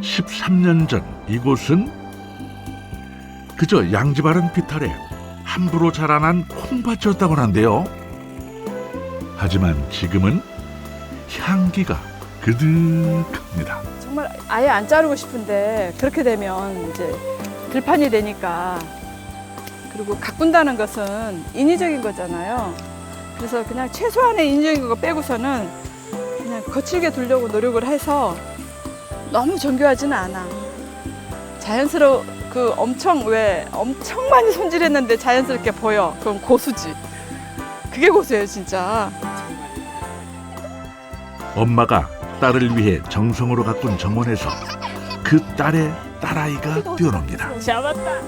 13년 전 이곳은 그저 양지바른 빛 아래 함부로 자라난 콩밭이었다고 하는데요. 하지만 지금은 향기가 그득합니다. 정말 아예 안 자르고 싶은데 그렇게 되면 이제 들판이 되니까, 그리고 가꾼다는 것은 인위적인 거잖아요. 그래서 그냥 최소한의 인위적인 거 빼고서는 그냥 거칠게 두려고 노력을 해서 너무 정교하지는 않아. 엄청 많이 손질했는데 자연스럽게 보여. 그건 고수지. 그게 고수예요, 진짜. 엄마가 딸을 위해 정성으로 가꾼 정원에서 그 딸의 딸아이가 뛰어놉니다. 잡았다.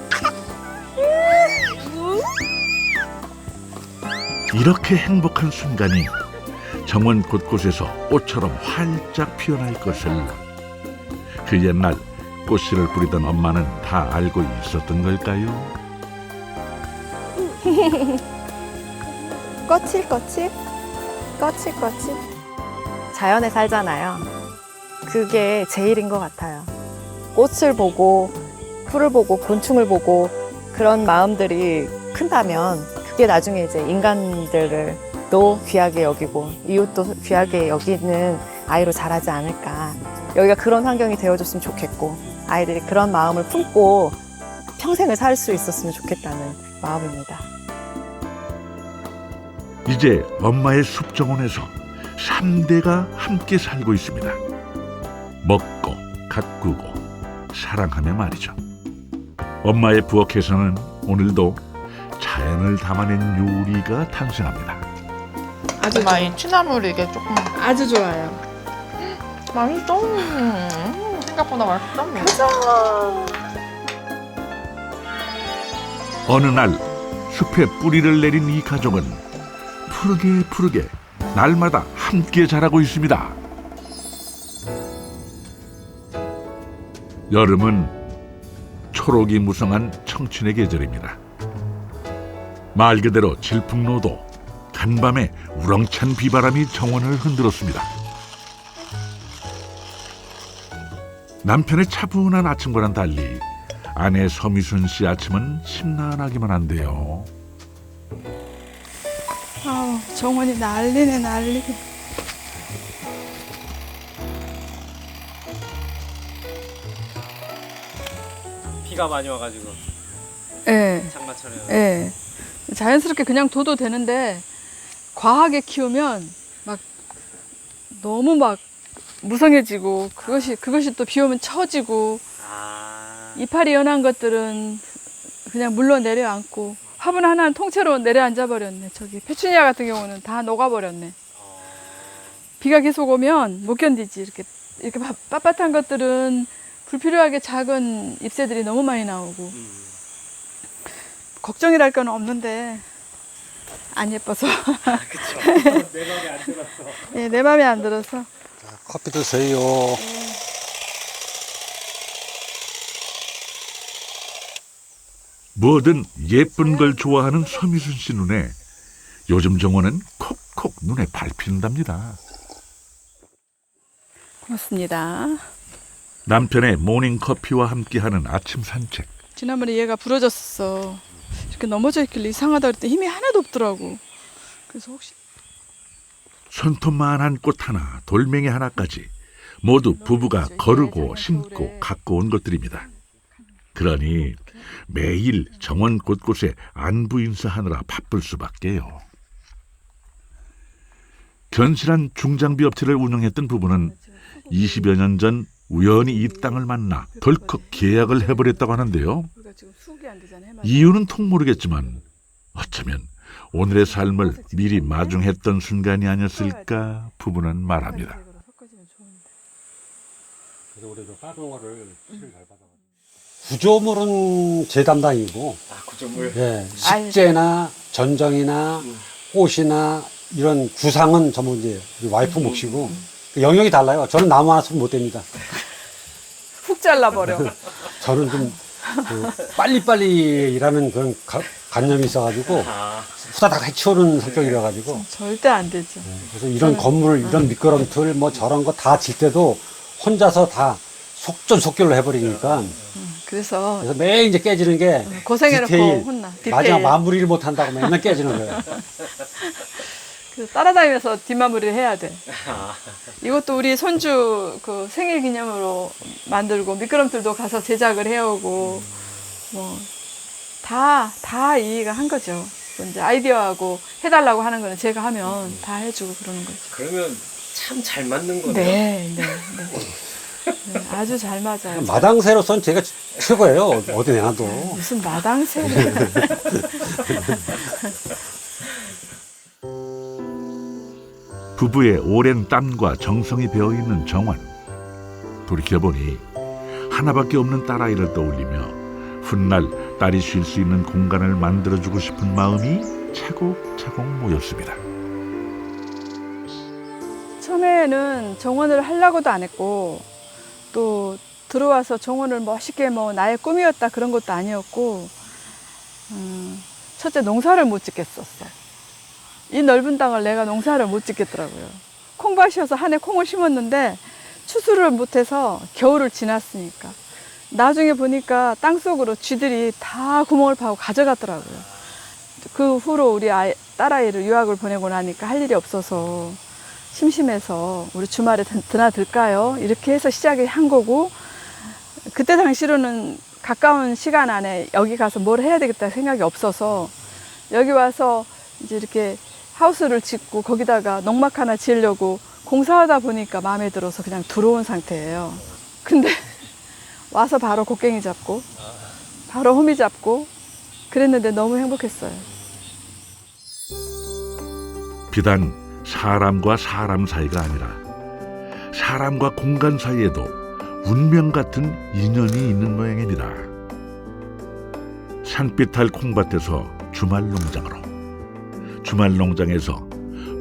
이렇게 행복한 순간이 정원 곳곳에서 꽃처럼 활짝 피어날 것을 그 옛날 꽃씨를 뿌리던 엄마는 다 알고 있었던 걸까요? 거칠거칠? 거칠거칠? 자연에 살잖아요. 그게 제일인 것 같아요. 꽃을 보고, 풀을 보고, 곤충을 보고 그런 마음들이 큰다면 그게 나중에 이제 인간들을 또 귀하게 여기고 이웃도 귀하게 여기는 아이로 자라지 않을까. 여기가 그런 환경이 되어줬으면 좋겠고 아이들이 그런 마음을 품고 평생을 살 수 있었으면 좋겠다는 마음입니다. 이제 엄마의 숲정원에서 3대가 함께 살고 있습니다. 먹고 가꾸고 사랑하며 말이죠. 엄마의 부엌에서는 오늘도 자연을 담아낸 요리가 탄생합니다. 아주 엄마 이 취나물 이게 조금 아주 좋아요. 맛있어. 생각보다 맛있어. 어느 날 숲에 뿌리를 내린 이 가족은 푸르게 날마다 함께 자라고 있습니다. 여름은 초록이 무성한 청춘의 계절입니다. 말 그대로 질풍노도, 간밤에 우렁찬 비바람이 정원을 흔들었습니다. 남편의 차분한 아침과는 달리 아내 서미순 씨 아침은 심란하기만 한데요. 아우, 정원이 난리네, 난리. 비가 많이 와가지고 예, 장마철에 예. 자연스럽게 그냥 둬도 되는데 과하게 키우면 막 너무 막 무성해지고 그것이 또 비 오면 처지고 이파리 연한 것들은 그냥 물러 내려앉고 화분 하나는 통째로 내려앉아 버렸네. 저기 페추니아 같은 경우는 다 녹아버렸네. 비가 계속 오면 못 견디지. 이렇게 빳빳한 것들은 불필요하게 작은 잎새들이 너무 많이 나오고 걱정이랄 건 없는데 안 예뻐서. 그쵸. 내 맘에 안 들었어. 예, 내 맘에 안 들어서. 커피 드세요. 뭐든 예쁜 걸 좋아하는 서미순 씨 눈에 요즘 정원은 콕콕 눈에 밟힌답니다. 고맙습니다. 남편의 모닝커피와 함께하는 아침 산책. 지난번에 얘가 부러졌었어. 이렇게 넘어져 있길래 이상하다 그랬더니 힘이 하나도 없더라고. 그래서 혹시 손톱만한 꽃 하나, 돌멩이 하나까지 모두 부부가 거르고 심고 갖고 온 것들입니다. 그러니 매일 정원 곳곳에 안부 인사하느라 바쁠 수밖에요. 견실한 중장비 업체를 운영했던 부부는 20여 년 전 우연히 이 땅을 만나 덜컥 계약을 해버렸다고 하는데요. 우리가 지금 수국이 안 되잖아. 해마다. 이유는 통 모르겠지만 어쩌면 오늘의 삶을 미리 마중했던 순간이 아니었을까 부부는 말합니다. 그래서 우리도 다른 거를 피를 잘 받아가지고. 구조물은 제 담당이고, 구조물. 예, 식재나 전정이나 꽃이나 이런 구상은 전부 이제 우리 와이프 몫이고, 영역이 달라요. 저는 나무 하나 쓰면 못 됩니다. 훅 잘라버려. 저는 좀 빨리빨리 일하는 그런 관념이 있어가지고 후다닥 해치우는 성격이라 가지고 절대 안 되죠. 그래서 이런 건물, 이런 미끄럼틀 뭐 저런 거 다 질 때도 혼자서 다 속전속결로 해버리니까 그래서 그래서 매일 이제 깨지는 게 고생해놓고 디테일. 혼나. 디테일. 마지막 마무리를 못 한다고 맨날 깨지는 거예요. 그래서 따라다니면서 뒷마무리를 해야 돼. 이것도 우리 손주 그 생일 기념으로 만들고 미끄럼틀도 가서 제작을 해오고 뭐 다 이해가 한 거죠. 이제 아이디어하고 해달라고 하는 거는 제가 하면 다 해주고 그러는 거죠. 그러면 참 잘 맞는 거네요. 네. 네, 아주 잘 맞아요. 마당새로서는 제가 최고예요. 어디 내놔도. 무슨 마당새를. 부부의 오랜 땀과 정성이 배어있는 정원. 돌이켜보니 하나밖에 없는 딸아이를 떠올리며 훗날 딸이 쉴 수 있는 공간을 만들어주고 싶은 마음이 차곡차곡 모였습니다. 처음에는 정원을 하려고도 안 했고 또 들어와서 정원을 멋있게 뭐 나의 꿈이었다 그런 것도 아니었고 첫째 농사를 못 짓겠었어. 이 넓은 땅을 내가 농사를 못 짓겠더라고요. 콩밭이어서 한 해 콩을 심었는데 추수를 못해서 겨울을 지났으니까 나중에 보니까 땅속으로 쥐들이 다 구멍을 파고 가져갔더라고요. 그 후로 우리 딸아이를 유학을 보내고 나니까 할 일이 없어서 심심해서 우리 주말에 드나들까요? 이렇게 해서 시작을 한 거고 그때 당시로는 가까운 시간 안에 여기 가서 뭘 해야 되겠다 생각이 없어서 여기 와서 이제 이렇게 하우스를 짓고 거기다가 농막 하나 지으려고 공사하다 보니까 마음에 들어서 그냥 들어온 상태예요. 근데 와서 바로 곡괭이 잡고 바로 호미 잡고 그랬는데 너무 행복했어요. 비단 사람과 사람 사이가 아니라 사람과 공간 사이에도 운명 같은 인연이 있는 모양입니다. 산비탈 콩밭에서 주말 농장으로, 주말 농장에서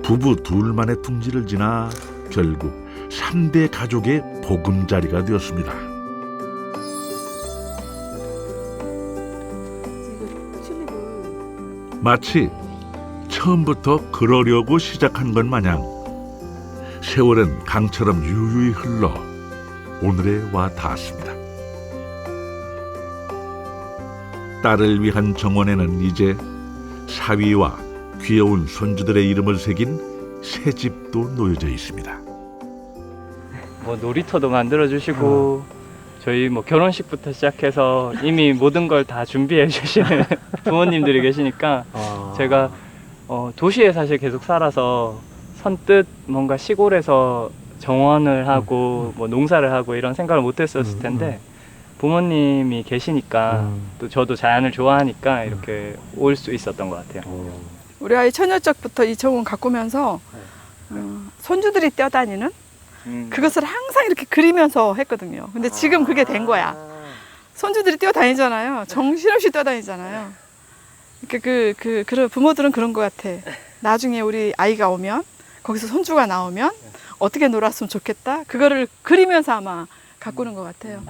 부부 둘만의 둥지를 지나 결국 3대 가족의 보금자리가 되었습니다. 마치 처음부터 그러려고 시작한 것 마냥 세월은 강처럼 유유히 흘러 오늘에 와 닿았습니다. 딸을 위한 정원에는 이제 사위와 귀여운 손주들의 이름을 새긴 새 집도 놓여져 있습니다. 뭐 놀이터도 만들어 주시고 저희 뭐 결혼식부터 시작해서 이미 모든 걸 다 준비해 주시는 부모님들이 계시니까 제가 도시에 사실 계속 살아서 선뜻 뭔가 시골에서 정원을 하고 뭐 농사를 하고 이런 생각을 못 했었을 텐데 부모님이 계시니까 또 저도 자연을 좋아하니까 이렇게 올 수 있었던 것 같아요. 우리 아이 처녀적부터 이 정원 가꾸면서 손주들이 뛰어다니는 그것을 항상 이렇게 그리면서 했거든요. 근데 지금 그게 된 거야. 손주들이 뛰어다니잖아요. 정신없이 뛰어다니잖아요. 그런 부모들은 그런 것 같아. 나중에 우리 아이가 오면 거기서 손주가 나오면 어떻게 놀았으면 좋겠다. 그거를 그리면서 아마 가꾸는 것 같아요.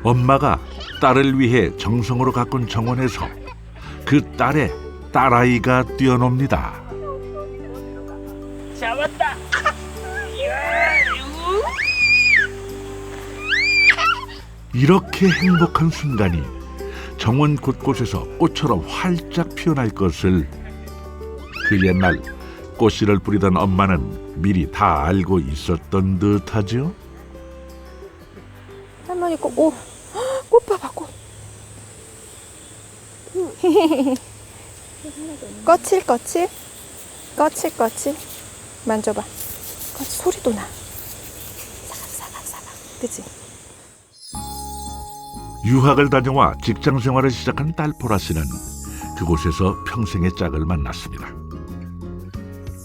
엄마가 딸을 위해 정성으로 가꾼 정원에서 그 딸의 딸아이가 뛰어놉니다. 잡았다. 이렇게 행복한 순간이 정원 곳곳에서 꽃처럼 활짝 피어날 것을 그 옛날 꽃씨를 뿌리던 엄마는 미리 다 알고 있었던 듯하죠. 할머니 꽃 봐봐 꽃. 거칠 만져봐. 소리도 나. 사각 그치? 유학을 다녀와 직장 생활을 시작한 딸 보라 씨는 그곳에서 평생의 짝을 만났습니다.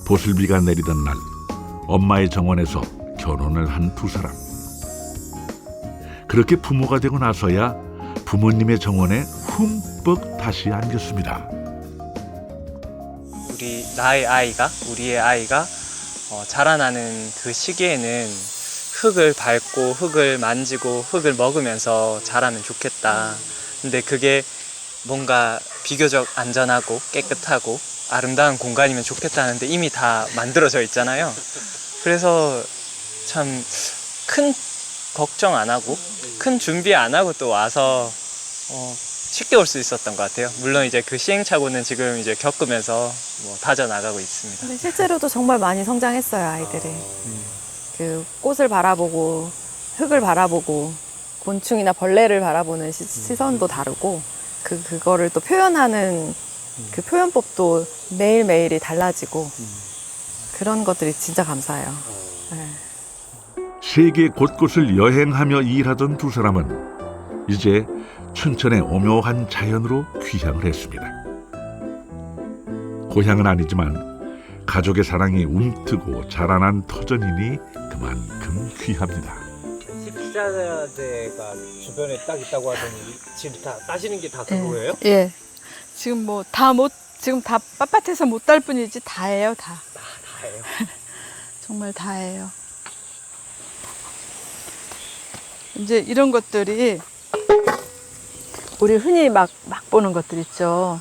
보슬비가 내리던 날 엄마의 정원에서 결혼을 한 두 사람. 그렇게 부모가 되고 나서야 부모님의 정원에 흠뻑 다시 안겼습니다. 우리의 아이가 자라나는 그 시기에는 흙을 밟고 흙을 만지고 흙을 먹으면서 자라면 좋겠다. 근데 그게 뭔가 비교적 안전하고 깨끗하고 아름다운 공간이면 좋겠다는데 이미 다 만들어져 있잖아요. 그래서 참 큰 걱정 안 하고 큰 준비 안 하고 또 와서 쉽게 올 수 있었던 것 같아요. 물론 이제 그 시행착오는 지금 이제 겪으면서 뭐 다져나가고 있습니다. 근데 실제로도 정말 많이 성장했어요, 아이들이. 그 꽃을 바라보고 흙을 바라보고 곤충이나 벌레를 바라보는 시선도 다르고 그거를 또 표현하는 그 표현법도 매일매일이 달라지고 그런 것들이 진짜 감사해요. 네. 세계 곳곳을 여행하며 일하던 두 사람은 이제 춘천의 오묘한 자연으로 귀향을 했습니다. 고향은 아니지만 가족의 사랑이 움트고 자라난 터전이니 그만큼 귀합니다. 식자재가 주변에 딱 있다고 하더니 지금 다 따시는 게 다 그거예요? 예. 지금 뭐 지금 다 빳빳해서 못 딸 뿐이지 다예요, 다. 다예요. 정말 다예요. 이제 이런 것들이 우리 흔히 막 보는 것들 있죠.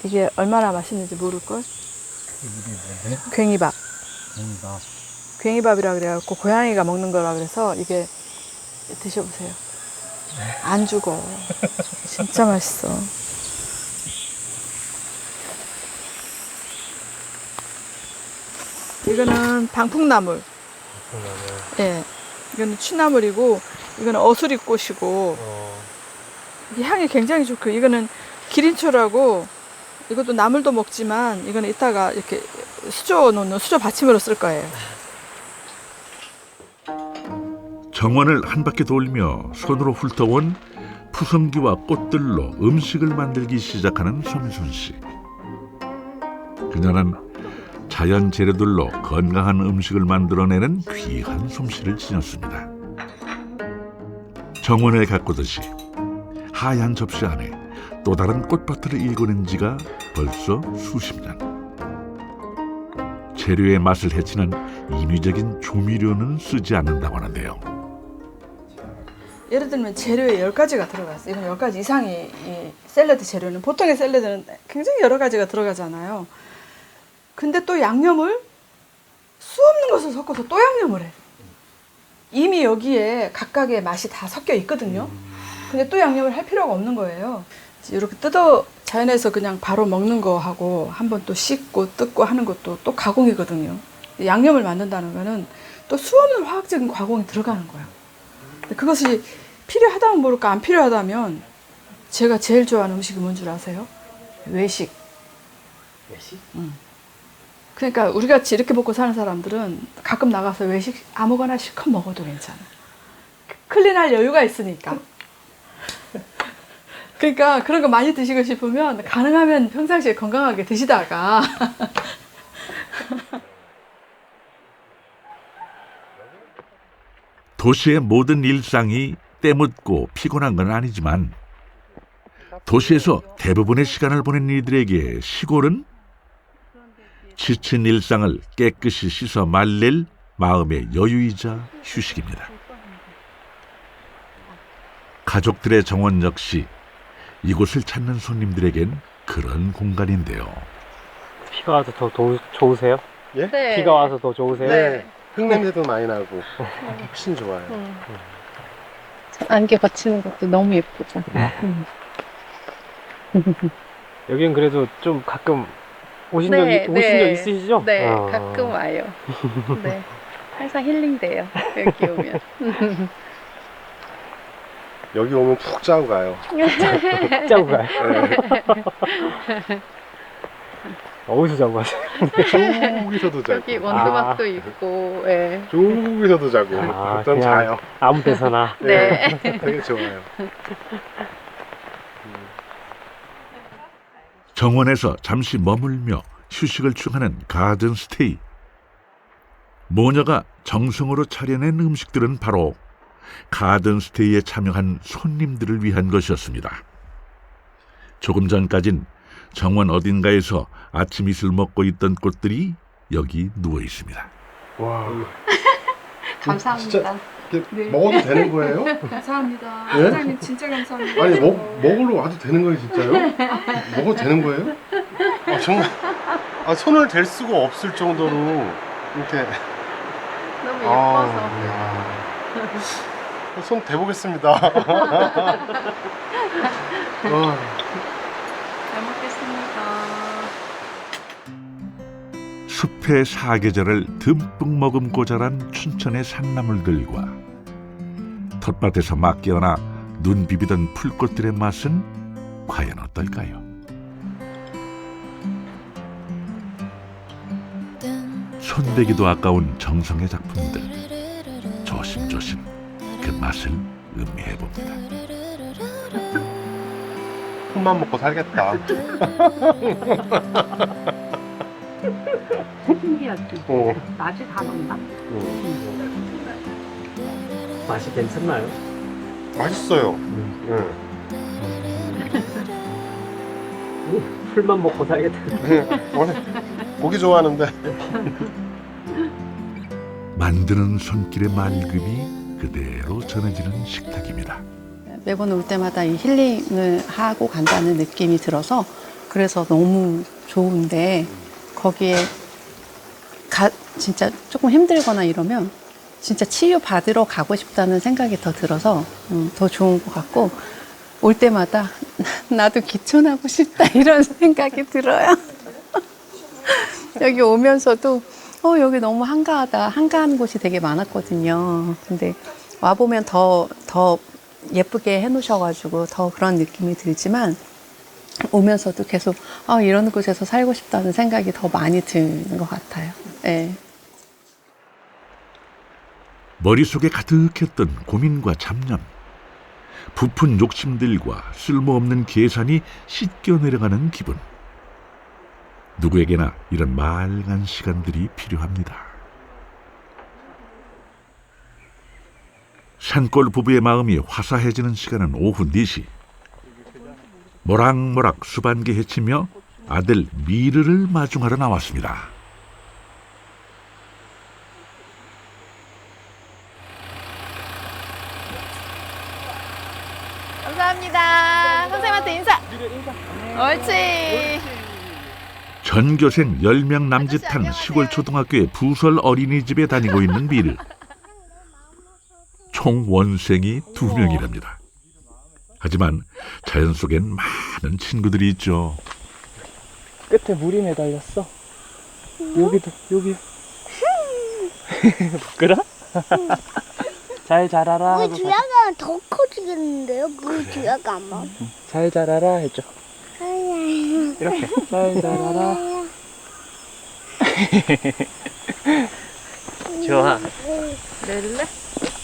이게 얼마나 맛있는지 모를걸? 괭이밥. 괭이밥이라 그래갖고 고양이가 먹는 거라 그래서 이게 드셔보세요. 안 죽어. 진짜 맛있어. 이거는 방풍나물. 예. 이거는 취나물이고, 이거는 어수리꽃이고, 이 향이 굉장히 좋고, 이거는 기린초라고, 이것도 나물도 먹지만, 이거는 이따가 이렇게 수저 놓는 수저 받침으로 쓸 거예요. 정원을 한 바퀴 돌며 손으로 훑어온 푸성기와 꽃들로 음식을 만들기 시작하는 서미순 씨. 그녀는 자연 재료들로 건강한 음식을 만들어내는 귀한 솜씨를 지녔습니다. 정원을 가꾸듯이 하얀 접시 안에 또 다른 꽃밭을 일궈낸 지가 벌써 수십 년. 재료의 맛을 해치는 인위적인 조미료는 쓰지 않는다고 하는데요. 예를 들면 재료에 10가지가 들어갔어요. 이건 10가지 이상이 이 샐러드 재료는, 보통의 샐러드는 굉장히 여러 가지가 들어가잖아요. 근데 또 양념을 수 없는 것을 섞어서 또 양념을 해. 이미 여기에 각각의 맛이 다 섞여 있거든요. 근데 또 양념을 할 필요가 없는 거예요. 이렇게 자연에서 그냥 바로 먹는 거하고 한번 또 씻고 뜯고 하는 것도 또 가공이거든요. 양념을 만든다는 거는 또 수 없는 화학적인 가공이 들어가는 거예요. 근데 그것이 필요하다면 모를까 안 필요하다면 제가 제일 좋아하는 음식이 뭔 줄 아세요? 외식. 외식? 그러니까 우리 같이 이렇게 먹고 사는 사람들은 가끔 나가서 외식 아무거나 실컷 먹어도 괜찮아. 클린할 여유가 있으니까. 그러니까 그런 거 많이 드시고 싶으면 가능하면 평상시에 건강하게 드시다가 도시의 모든 일상이 때묻고 피곤한 건 아니지만 도시에서 대부분의 시간을 보낸 이들에게 시골은 지친 일상을 깨끗이 씻어 말릴 마음의 여유이자 휴식입니다. 가족들의 정원 역시 이곳을 찾는 손님들에겐 그런 공간인데요. 비가 와서 더 좋으세요? 예? 네. 비가 와서 더 좋으세요? 네. 흙냄새도 많이 나고 훨씬 좋아요. 안개 거치는 것도 너무 예쁘죠. 여긴 그래도 좀 가끔 오신 네, 적 네. 있으시죠? 네, 어. 가끔 와요. 네, 항상 힐링돼요. 여기 오면. 여기 오면 푹 자고 가요. 짜고 가요. 네. 어디서 자고 가세요? 저기서도 자고. 여기 원두막도 있고, 예. 저기서도 자고. 아, 전 그냥 자요. 아무 데서나. 네. 되게 좋아요. 정원에서 잠시 머물며 휴식을 취하는 가든 스테이. 모녀가 정성으로 차려낸 음식들은 바로 가든 스테이에 참여한 손님들을 위한 것이었습니다. 조금 전까진 정원 어딘가에서 아침 이슬 먹고 있던 꽃들이 여기 누워 있습니다. 와. 감사합니다. 진짜 이렇게 네. 먹어도 되는 거예요? 감사합니다. 예? 사장님 진짜 감사합니다. 아니 먹으러 와도 되는 거예요 진짜요? 먹어도 되는 거예요? 아 정말 손을 댈 수가 없을 정도로 이렇게 너무 손 대보겠습니다. 잘 먹겠습니다. 숲의 사계절을 듬뿍 머금고 자란 춘천의 산나물들과 텃밭에서 막 깨어나 눈 비비던 풀꽃들의 맛은 과연 어떨까요? 손대기도 아까운 정성의 작품들, 조심조심 그 맛을 음미해봅니다. 풀만 먹고 살겠다. 신기하지? 맛이 다 넣나? 맛이 괜찮나요? 맛있어요. 풀만 먹고 살겠다. 원래 고기 좋아하는데. 만드는 손길의 맑음이 그대로 전해지는 식탁입니다. 매번 올 때마다 이 힐링을 하고 간다는 느낌이 들어서 그래서 너무 좋은데 거기에 진짜 조금 힘들거나 이러면 진짜 치유 받으러 가고 싶다는 생각이 더 들어서 더 좋은 것 같고 올 때마다 나도 기촌하고 싶다 이런 생각이 들어요. 여기 오면서도 여기 너무 한가하다. 한가한 곳이 되게 많았거든요. 근데 와보면 더 예쁘게 해놓으셔가지고 더 그런 느낌이 들지만 오면서도 계속 이런 곳에서 살고 싶다는 생각이 더 많이 드는 것 같아요. 네. 머릿속에 가득했던 고민과 잡념, 부푼 욕심들과 쓸모없는 계산이 씻겨 내려가는 기분. 누구에게나 이런 맑은 시간들이 필요합니다. 산골 부부의 마음이 화사해지는 시간은 오후 4시. 모락모락 수반기 헤치며 아들 미르를 마중하러 나왔습니다. 감사합니다. 선생님한테 인사. 옳지. 전교생 10명 남짓한 시골 초등학교의 부설 어린이집에 다니고 있는 미르. 총 원생이 2명이랍니다. 하지만 자연 속엔 많은 친구들이 있죠. 끝에 물이 매달렸어. 여기도 여기. 그래? 잘 자라라. 우리 주야가 더 커지겠는데요? 그 주야가 아마. 잘 자라라 해줘. 이렇게. 잘 자라라. 좋아. 낼래?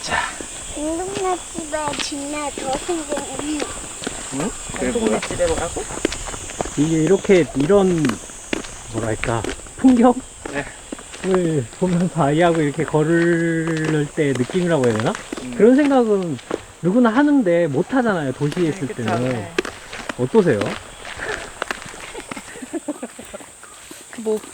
자. 동동네 집에 진짜 더 생겼네. 응? 동네 집에 뭐라고? 이게 이렇게 이런 뭐랄까 풍경을 보면서 아이하고 이렇게 걸을 때 느낌이라고 해야 되나? 그런 생각은 누구나 하는데 못 하잖아요. 도시에 있을 때는. 네. 어떠세요?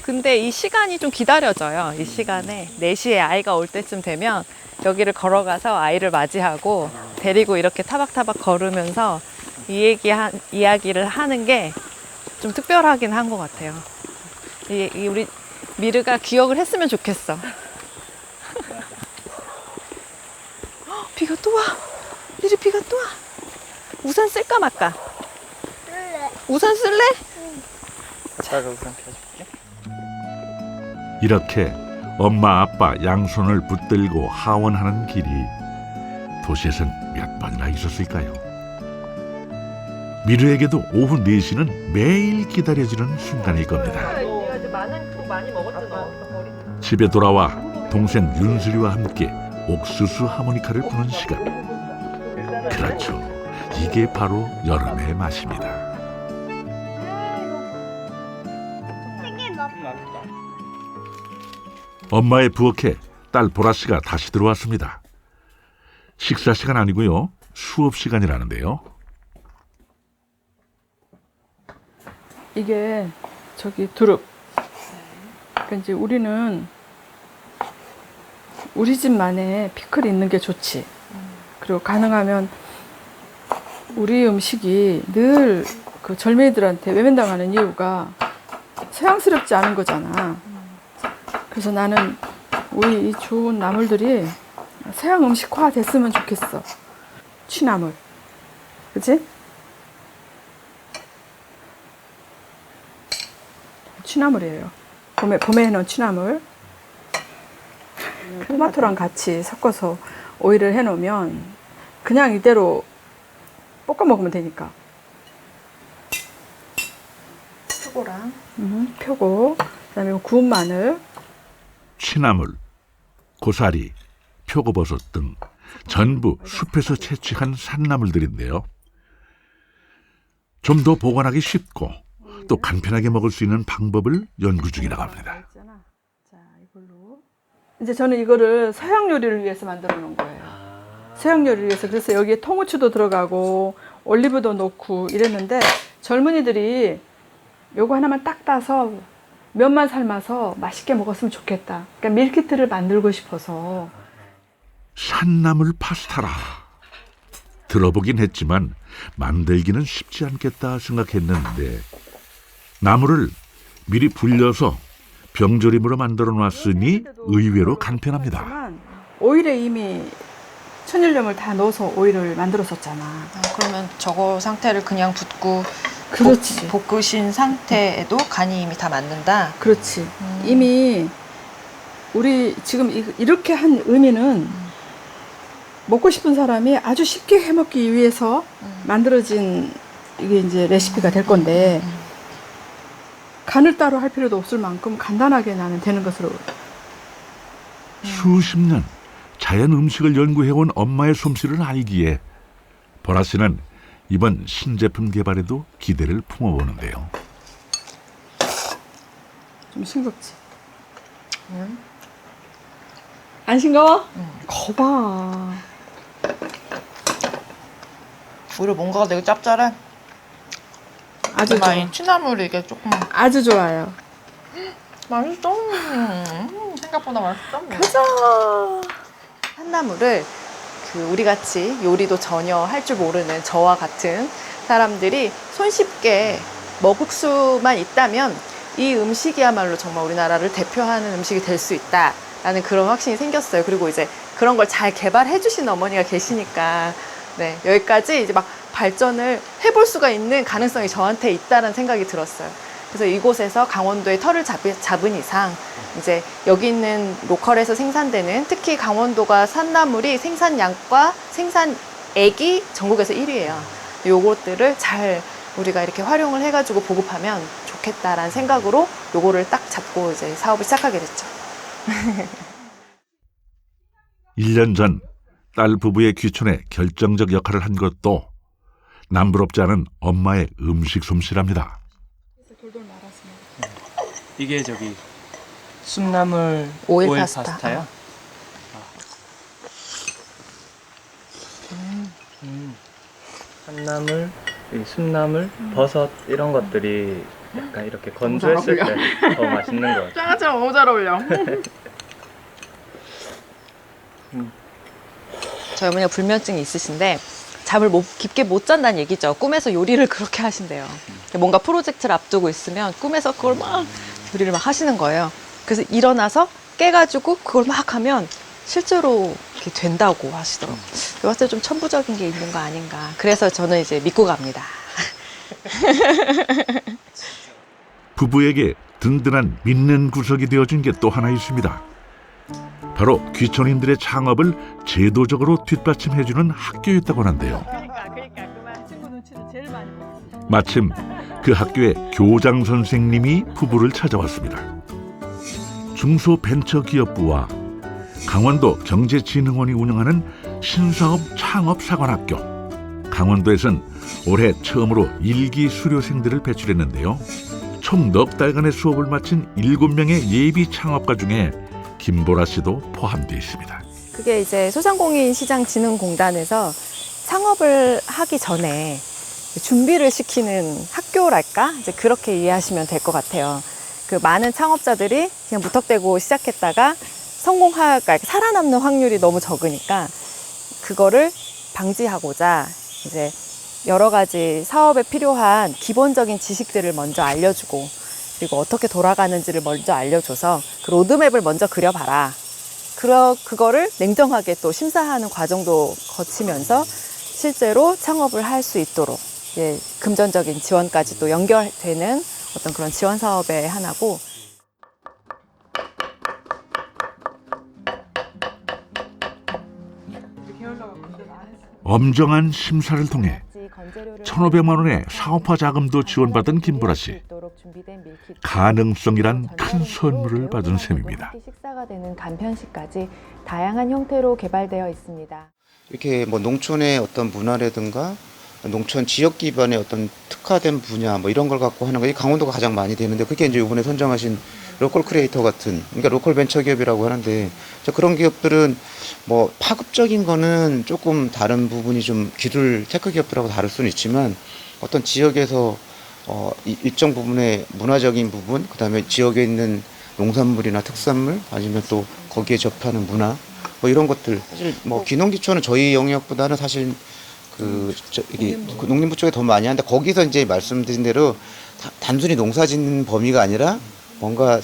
근데 이 시간이 좀 기다려져요. 이 시간에 4시에 아이가 올 때쯤 되면 여기를 걸어가서 아이를 맞이하고 데리고 이렇게 타박타박 걸으면서 이야기를 하는 게 좀 특별하긴 한 것 같아요. 우리 미르가 기억을 했으면 좋겠어. 비가 또 와. 미르 비가 또 와. 우산 쓸까 말까? 쓸래. 우산 쓸래? 제가 우산 펴줄게. 이렇게 엄마 아빠 양손을 붙들고 하원하는 길이 도시에선 몇 번이나 있었을까요? 미르에게도 오후 4시는 매일 기다려지는 순간일 겁니다. 집에 돌아와 동생 윤수리와 함께 옥수수 하모니카를 부는 시간. 그렇죠. 이게 바로 여름의 맛입니다. 엄마의 부엌에 딸 보라씨가 다시 들어왔습니다. 식사 시간 아니고요. 수업 시간이라는데요. 이게 저기 두릅. 그러니까 이제 우리는 우리 집만의 피클이 있는 게 좋지. 그리고 가능하면 우리 음식이 늘 그 젊은이들한테 외면당하는 이유가 서양스럽지 않은 거잖아. 그래서 나는 우리 이 좋은 나물들이 서양 음식화 됐으면 좋겠어. 취나물. 그치? 취나물이에요. 봄에 해놓은 취나물. 토마토랑 같이 섞어서 오이를 해놓으면 그냥 이대로 볶아 먹으면 되니까. 표고랑 표고, 그다음에 구운 마늘. 취나물, 고사리, 표고버섯 등 전부 숲에서 채취한 산나물들인데요. 좀 더 보관하기 쉽고 또 간편하게 먹을 수 있는 방법을 연구 중이라고 합니다. 자, 이걸로. 이제 저는 이거를 서양 요리를 위해서 만들어 놓은 거예요. 서양 요리를 위해서. 그래서 여기에 통후추도 들어가고 올리브도 넣고 이랬는데 젊은이들이 요거 하나만 딱 따서 면만 삶아서 맛있게 먹었으면 좋겠다. 그러니까 밀키트를 만들고 싶어서. 산나물 파스타라. 들어보긴 했지만 만들기는 쉽지 않겠다 생각했는데 나물을 미리 불려서 병조림으로 만들어 놨으니 의외로 간편합니다. 오일에 이미 천일염을 다 넣어서 오일을 만들었었잖아. 그러면 저거 상태를 그냥 붓고 그렇지. 볶으신 상태에도 간이 이미 다 맞는다? 그렇지. 이미 우리 지금 이렇게 한 의미는 먹고 싶은 사람이 아주 쉽게 해먹기 위해서 만들어진 이게 이제 레시피가 될 건데 간을 따로 할 필요도 없을 만큼 간단하게 나는 되는 것으로. 수십 년 자연 음식을 연구해온 엄마의 솜씨를 알기에 보라 씨는 이번 신제품 개발에도 기대를 품어보는데요. 좀 싱겁지? 안 싱거워? 거봐. 오히려 뭔가가 되게 짭짤해. 아주 좋아. 이 취나물이 이게 조금 아주 좋아요. 맛있어. 생각보다 맛있어. 가자. 산나물을 우리 같이 요리도 전혀 할 줄 모르는 저와 같은 사람들이 손쉽게 먹을 수만 있다면 이 음식이야말로 정말 우리나라를 대표하는 음식이 될 수 있다라는 그런 확신이 생겼어요. 그리고 이제 그런 걸 잘 개발해 주신 어머니가 계시니까 네, 여기까지 이제 막 발전을 해볼 수가 있는 가능성이 저한테 있다는 생각이 들었어요. 그래서 이곳에서 강원도의 털을 잡은 이상 이제 여기 있는 로컬에서 생산되는 특히 강원도가 산나물이 생산량과 생산액이 전국에서 1위예요. 요것들을 잘 우리가 이렇게 활용을 해가지고 보급하면 좋겠다라는 생각으로 요거를 딱 잡고 이제 사업을 시작하게 됐죠. 1년 전 딸 부부의 귀촌에 결정적 역할을 한 것도 남부럽지 않은 엄마의 음식 솜씨랍니다. 이게 저기 쑥나물 오일 오일 파스타. 파스타요? 산나물, 이 쑥나물, 버섯 이런 것들이 약간 이렇게 건조했을 때 더 맛있는 것 같아요. 짱아찌랑 너무 잘 어울려. 저희 어머니가 불면증이 있으신데 잠을 깊게 못 잔다는 얘기죠. 꿈에서 요리를 그렇게 하신대요. 뭔가 프로젝트를 앞두고 있으면 꿈에서 그걸 막 요리를 막 하시는 거예요. 그래서 일어나서 깨가지고 그걸 막 하면 실제로 이렇게 된다고 하시더라고요. 봤을 때 좀 천부적인 게 있는 거 아닌가. 그래서 저는 이제 믿고 갑니다. 부부에게 든든한 믿는 구석이 되어준 게 또 하나 있습니다. 바로 귀촌인들의 창업을 제도적으로 뒷받침해주는 학교였다고 하는데요. 마침 그 학교의 교장 선생님이 부부를 찾아왔습니다. 중소벤처기업부와 강원도 경제진흥원이 운영하는 신사업 창업사관학교. 강원도에선 올해 처음으로 1기 수료생들을 배출했는데요. 총 넉 달간의 수업을 마친 7명의 예비 창업가 중에 김보라 씨도 포함되어 있습니다. 그게 이제 소상공인시장진흥공단에서 창업을 하기 전에 준비를 시키는 학교랄까? 이제 그렇게 이해하시면 될 것 같아요. 그 많은 창업자들이 그냥 무턱대고 시작했다가 성공하가 살아남는 확률이 너무 적으니까 그거를 방지하고자 이제 여러 가지 사업에 필요한 기본적인 지식들을 먼저 알려주고 그리고 어떻게 돌아가는지를 먼저 알려줘서 그 로드맵을 먼저 그려봐라. 그거를 냉정하게 또 심사하는 과정도 거치면서 실제로 창업을 할 수 있도록 금전적인 지원까지도 연결되는 어떤 그런 지원 사업의 하나고. 엄정한 심사를 통해 1,500만 원의 사업화 자금도 지원받은 김보라 씨. 가능성이란 큰 선물을 받은 셈입니다. 식사가 되는 간편식까지 다양한 형태로 개발되어 있습니다. 이렇게 뭐 농촌의 어떤 문화라든가 농촌 지역 기반의 어떤 특화된 분야 뭐 이런 걸 갖고 하는 거, 강원도가 가장 많이 되는데 그게 이제 이번에 선정하신 로컬 크리에이터 같은, 그러니까 로컬 벤처 기업이라고 하는데 그런 기업들은 뭐 파급적인 거는 조금 다른 부분이 좀 기술 테크 기업들하고 다를 수는 있지만 어떤 지역에서 일정 부분의 문화적인 부분, 그다음에 지역에 있는 농산물이나 특산물 아니면 또 거기에 접하는 문화 뭐 이런 것들, 사실 뭐 귀농귀촌은 저희 영역보다는 사실 이게 농림부 쪽에 더 많이 하는데 거기서 이제 말씀드린 대로 단순히 농사 짓는 범위가 아니라 뭔가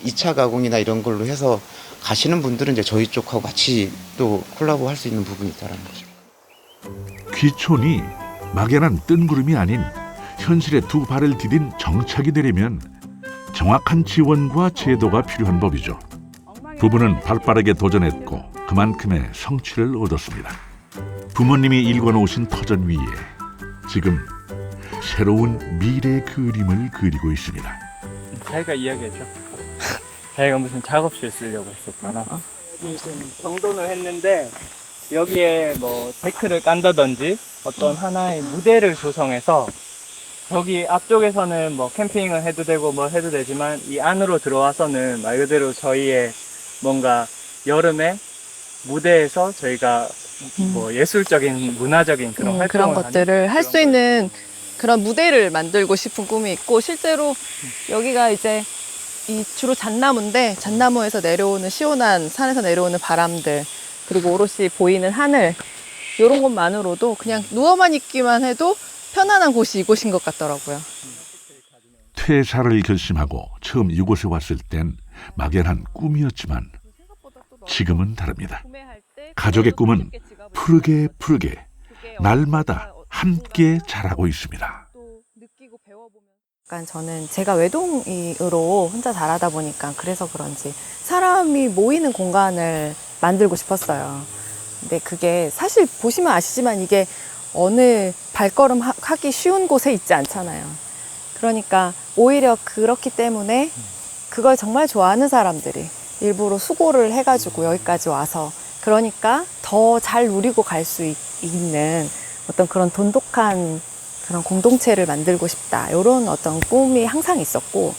2차 가공이나 이런 걸로 해서 가시는 분들은 이제 저희 쪽하고 같이 또 콜라보 할 수 있는 부분이 있다는 거죠. 귀촌이 막연한 뜬구름이 아닌 현실에 두 발을 디딘 정착이 되려면 정확한 지원과 제도가 필요한 법이죠. 부부는 발빠르게 도전했고 그만큼의 성취를 얻었습니다. 부모님이 일궈놓으신 터전 위에 지금 새로운 미래 그림을 그리고 있습니다. 자기가 이야기했죠. 자기가 무슨 작업실 쓰려고 했었잖아. 무슨 정돈을 했는데 여기에 뭐 데크를 깐다든지 어떤 하나의 무대를 조성해서 저기 앞쪽에서는 뭐 캠핑을 해도 되고 뭐 해도 되지만 이 안으로 들어와서는 말 그대로 저희의 뭔가 여름에 무대에서 저희가 뭐 예술적인 문화적인 그런 활동을 그런 것들을 할 수 있는 그런 무대를 만들고 싶은 꿈이 있고, 실제로 여기가 이제 주로 잣나무인데 잣나무에서 내려오는 시원한 산에서 내려오는 바람들, 그리고 오롯이 보이는 하늘, 이런 것만으로도 그냥 누워만 있기만 해도 편안한 곳이 이곳인 것 같더라고요. 퇴사를 결심하고 처음 이곳에 왔을 땐 막연한 꿈이었지만 지금은 다릅니다. 가족의 꿈은 푸르게 날마다 함께 자라고 있습니다. 약간 저는 제가 외동으로 혼자 자라다 보니까 그래서 그런지 사람이 모이는 공간을 만들고 싶었어요. 근데 그게 사실 보시면 아시지만 이게 어느 발걸음 하기 쉬운 곳에 있지 않잖아요. 그러니까 오히려 그렇기 때문에 그걸 정말 좋아하는 사람들이 일부러 수고를 해가지고 여기까지 와서, 그러니까 더 잘 누리고 갈 수 있는 어떤 그런 돈독한 그런 공동체를 만들고 싶다, 이런 어떤 꿈이 항상 있었고,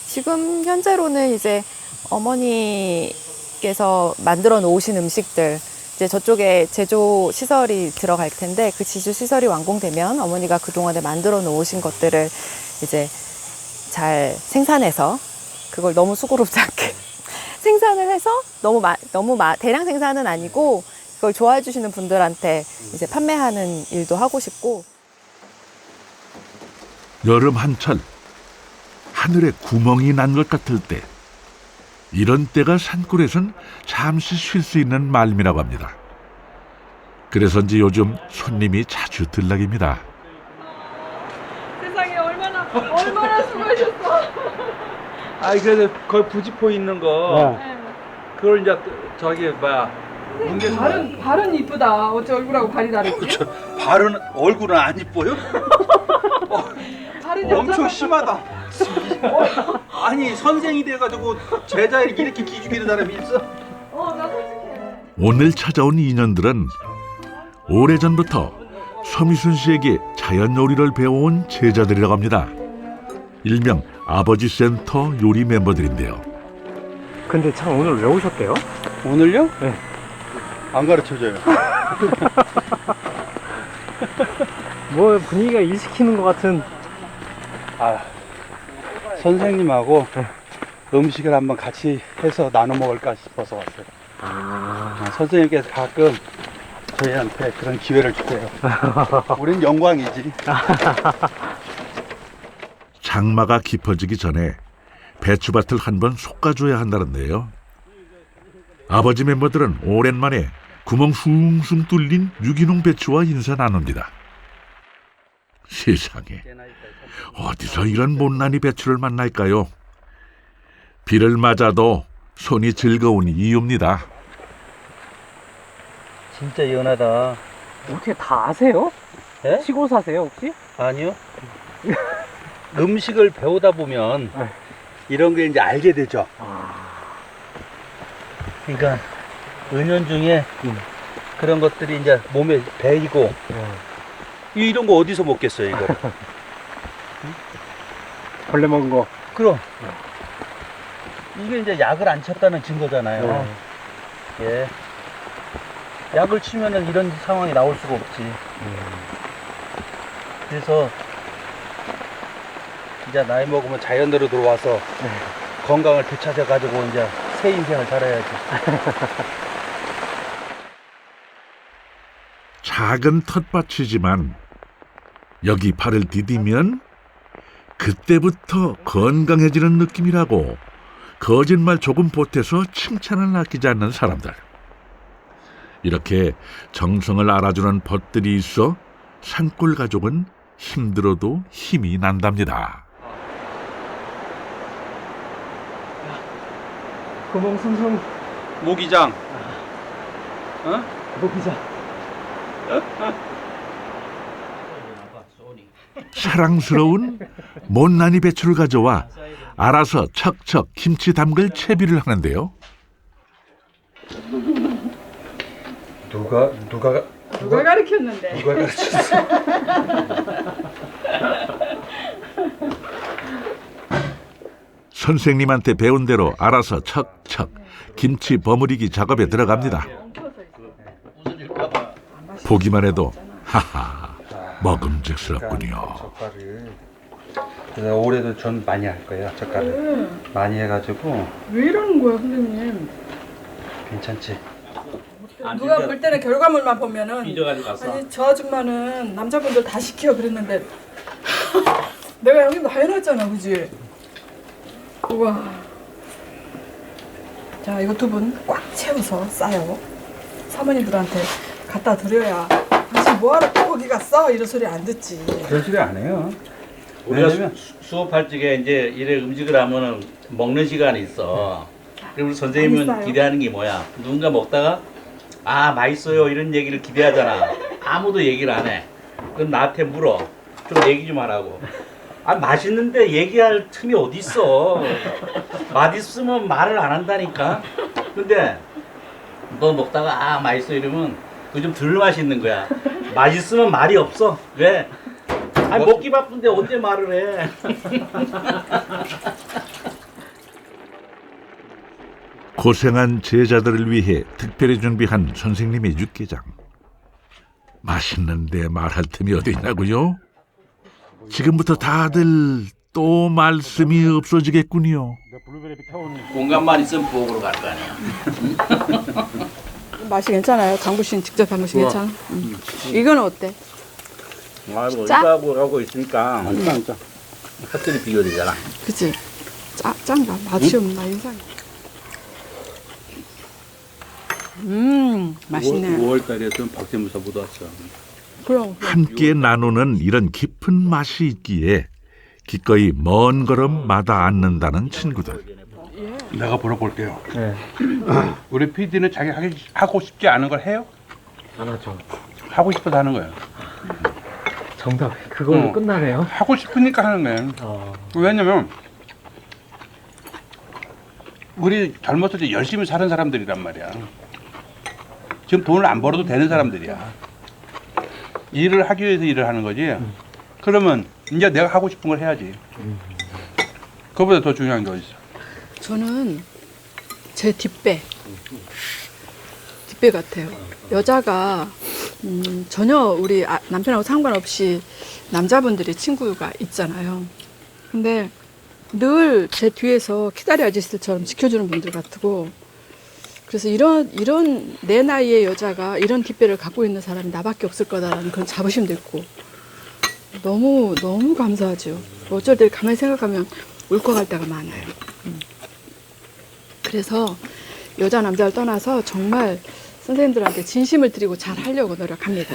지금 현재로는 이제 어머니께서 만들어 놓으신 음식들, 이제 저쪽에 제조 시설이 들어갈 텐데 그 제조 시설이 완공되면 어머니가 그동안에 만들어 놓으신 것들을 이제 잘 생산해서, 그걸 너무 수고롭지 않게 생산을 해서 너무 대량 생산은 아니고 그걸 좋아해 주시는 분들한테 이제 판매하는 일도 하고 싶고. 여름 한철 하늘에 구멍이 난 것 같을 때, 이런 때가 산골에선 잠시 쉴 수 있는 말미라고 합니다. 그래서인지 요즘 손님이 자주 들락입니다. 세상에 얼마나 수고하셨어. 아이 그래도 거기 부지포 있는 거 그걸 이제 발은 이쁘다. 어째 얼굴하고 발이 다르지? 발은 얼굴은 안 이뻐요? 엄청 심하다. 아니 선생이 돼가지고 제자를 이렇게 기죽이는 사람이 있어? 나 솔직해. 오늘 찾아온 인연들은 오래전부터 서미순 씨에게 자연 요리를 배워온 제자들이라고 합니다. 일명 아버지 센터 요리 멤버들인데요. 근데 참 오늘 왜 오셨대요? 오늘요? 네. 안 가르쳐줘요. 뭐 분위기가 일 시키는 것 같은. 선생님하고 음식을 한번 같이 해서 나눠 먹을까 싶어서 왔어요. 선생님께서 가끔 저희한테 그런 기회를 주세요. 우린 영광이지. 장마가 깊어지기 전에 배추밭을 한번 솎아줘야 한다는데요. 아버지 멤버들은 오랜만에 구멍 숭숭 뚫린 유기농 배추와 인사 나눕니다. 세상에, 어디서 이런 못난이 배추를 만날까요? 비를 맞아도 손이 즐거운 이유입니다. 진짜 연하다. 어떻게 다 아세요? 예? 시골 사세요 혹시? 아니요. 음식을 배우다 보면 이런 게 이제 알게 되죠. 그러니까 은연중에 그런 것들이 이제 몸에 배이고 이런 거 어디서 먹겠어요 이거? 벌레 먹은 거. 그럼 이게 이제 약을 안 쳤다는 증거잖아요. 예. 약을 치면은 이런 상황이 나올 수가 없지. 그래서 이제 나이 먹으면 자연대로 들어와서 건강을 되찾아 가지고 이제 새 인생을 살아야지. 작은 텃밭이지만 여기 발을 디디면 그때부터 건강해지는 느낌이라고 거짓말 조금 보태서 칭찬을 아끼지 않는 사람들. 이렇게 정성을 알아주는 벗들이 있어 산골 가족은 힘들어도 힘이 난답니다. 구멍 숭숭. 모기장. 어? 모기장. 사랑스러운 못난이 배추를 가져와 알아서 척척 김치 담글 채비를 하는데요. 누가 가르쳤는데? 누가 가르쳤어? 선생님한테 배운 대로 알아서 척척 김치 버무리기 작업에 들어갑니다. 보기만 해도 하하 먹음직스럽군요. 젓갈을 그래서 올해도 전 많이 할 거예요. 젓갈을 많이 해가지고. 왜 이러는 거야, 선생님? 괜찮지? 누가 볼 때는 결과물만 보면은 삐져가지고 갔어. 아니 저 아줌마는 남자분들 다 시켜 그랬는데 내가 여기 다 해놨잖아, 그지? 우와. 자, 이거 두분 꽉 채워서 싸요. 사모님들한테 갖다 드려야 당신 뭐하러 또 거기 갔어? 이런 소리 안 듣지. 그런 소리 안 해요. 우리가 수업할 적에 이제 이래 음식을 하면은 먹는 시간이 있어. 그리고 선생님은 맛있어요. 기대하는 게 뭐야? 누군가 먹다가 아 맛있어요 이런 얘기를 기대하잖아. 아무도 얘기를 안 해. 그럼 나한테 물어. 좀 얘기 좀 하라고. 아 맛있는데 얘기할 틈이 어디 있어? 맛있으면 말을 안 한다니까. 근데 너 먹다가 아 맛있어 이러면 그거 좀 덜 맛있는 거야. 맛있으면 말이 없어. 왜? 아 먹기 바쁜데 언제 말을 해? 고생한 제자들을 위해 특별히 준비한 선생님의 육개장. 맛있는데 말할 틈이 어디 있나고요? 지금부터 다들 또 말씀이 없어지겠군요. 공간만 있으면 부엌으로 갈 거 아니야. 맛이 괜찮아요? 강구신 직접 담그신 괜찮아? 이건 어때? 아, 뭐 짜? 이거하고 하고 있으니까 핫들이 비교되잖아. 그치? 짠가? 맛이 없나 인상이. 맛있네. 5월달에는 박재무사 못 왔어. 그럼. 함께 나누는 이런 깊은 맛이 있기에 기꺼이 먼 걸음 마다 앉는다는 친구들. 내가 물어볼게요. 네. 우리 PD는 자기 하고 싶지 않은 걸 해요? 안 하죠. 하고 싶어서 하는 거예요. 정답. 그걸로 끝나네요. 하고 싶으니까 하는 거예요. 왜냐면 우리 젊었을 때 열심히 사는 사람들이란 말이야. 지금 돈을 안 벌어도 되는 사람들이야. 일을 하기 위해서 일을 하는 거지. 그러면 이제 내가 하고 싶은 걸 해야지. 그거보다 더 중요한 게 어디 있어? 저는 제 뒷배 같아요. 여자가 전혀 우리 남편하고 상관없이 남자분들이 친구가 있잖아요. 근데 늘 제 뒤에서 키다리 아저씨들처럼 지켜주는 분들 같고, 그래서 이런 내 나이의 여자가 이런 뒷배를 갖고 있는 사람이 나밖에 없을 거다라는 그런 자부심도 있고 너무 감사하죠. 어쩔 때 가만히 생각하면 울컥할 때가 많아요. 그래서 여자 남자를 떠나서 정말 선생님들한테 진심을 드리고 잘 하려고 노력합니다.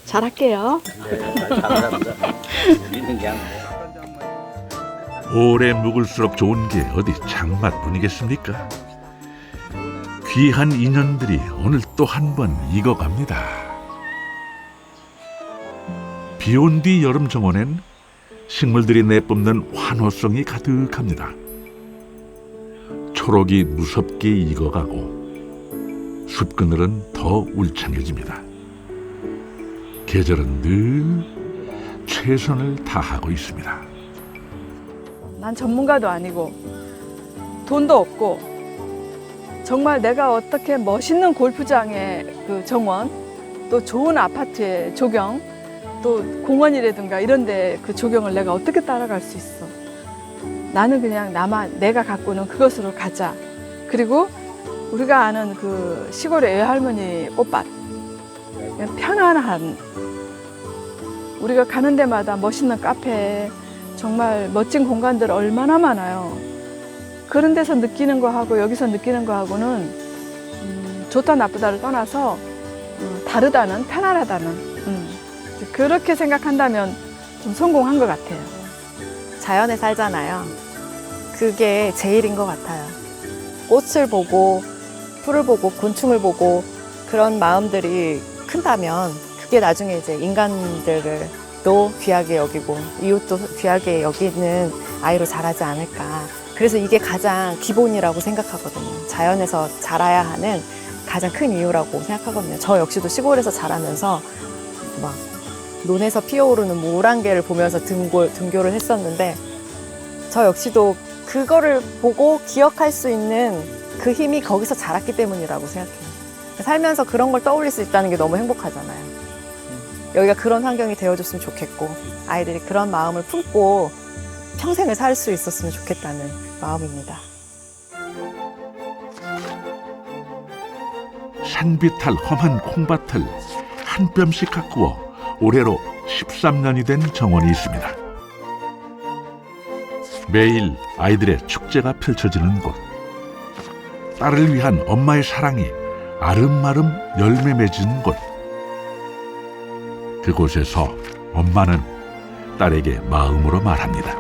잘할게요. 오래 묵을수록 좋은 게 어디 장맛뿐이겠습니까? 귀한 인연들이 오늘 또 한 번 익어갑니다. 비온 뒤 여름 정원엔 식물들이 내뿜는 환호성이 가득합니다. 초록이 무섭게 익어가고 숲그늘은 더 울창해집니다. 계절은 늘 최선을 다하고 있습니다. 난 전문가도 아니고 돈도 없고 정말 내가 어떻게 멋있는 골프장의 그 정원, 또 좋은 아파트의 조경, 또 공원이라든가 이런 데 그 조경을 내가 어떻게 따라갈 수 있어. 나는 그냥 내가 갖고는 그것으로 가자. 그리고 우리가 아는 그 시골의 외할머니 꽃밭, 그냥 편안한, 우리가 가는 데마다 멋있는 카페, 정말 멋진 공간들 얼마나 많아요. 그런 데서 느끼는 거하고 여기서 느끼는 거하고는 좋다 나쁘다를 떠나서 다르다는, 편안하다는, 그렇게 생각한다면 좀 성공한 것 같아요. 자연에 살잖아요. 그게 제일인 것 같아요. 꽃을 보고 풀을 보고 곤충을 보고 그런 마음들이 큰다면 그게 나중에 이제 인간들을 또 귀하게 여기고 이웃도 귀하게 여기는 아이로 자라지 않을까. 그래서 이게 가장 기본이라고 생각하거든요. 자연에서 자라야 하는 가장 큰 이유라고 생각하거든요. 저 역시도 시골에서 자라면서 막 논에서 피어오르는 물안개를 보면서 등교를 했었는데 저 역시도 그거를 보고 기억할 수 있는 그 힘이 거기서 자랐기 때문이라고 생각해요. 살면서 그런 걸 떠올릴 수 있다는 게 너무 행복하잖아요. 여기가 그런 환경이 되어줬으면 좋겠고 아이들이 그런 마음을 품고 평생을 살 수 있었으면 좋겠다는 마음입니다. 산비탈 험한 콩밭을 한 뼘씩 가꾸어 올해로 13년이 된 정원이 있습니다. 매일 아이들의 축제가 펼쳐지는 곳, 딸을 위한 엄마의 사랑이 아름아름 열매 맺은 곳. 그곳에서 엄마는 딸에게 마음으로 말합니다.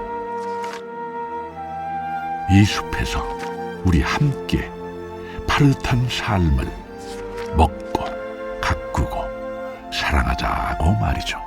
이 숲에서 우리 함께 파릇한 삶을 먹고 가꾸고 사랑하자고 말이죠.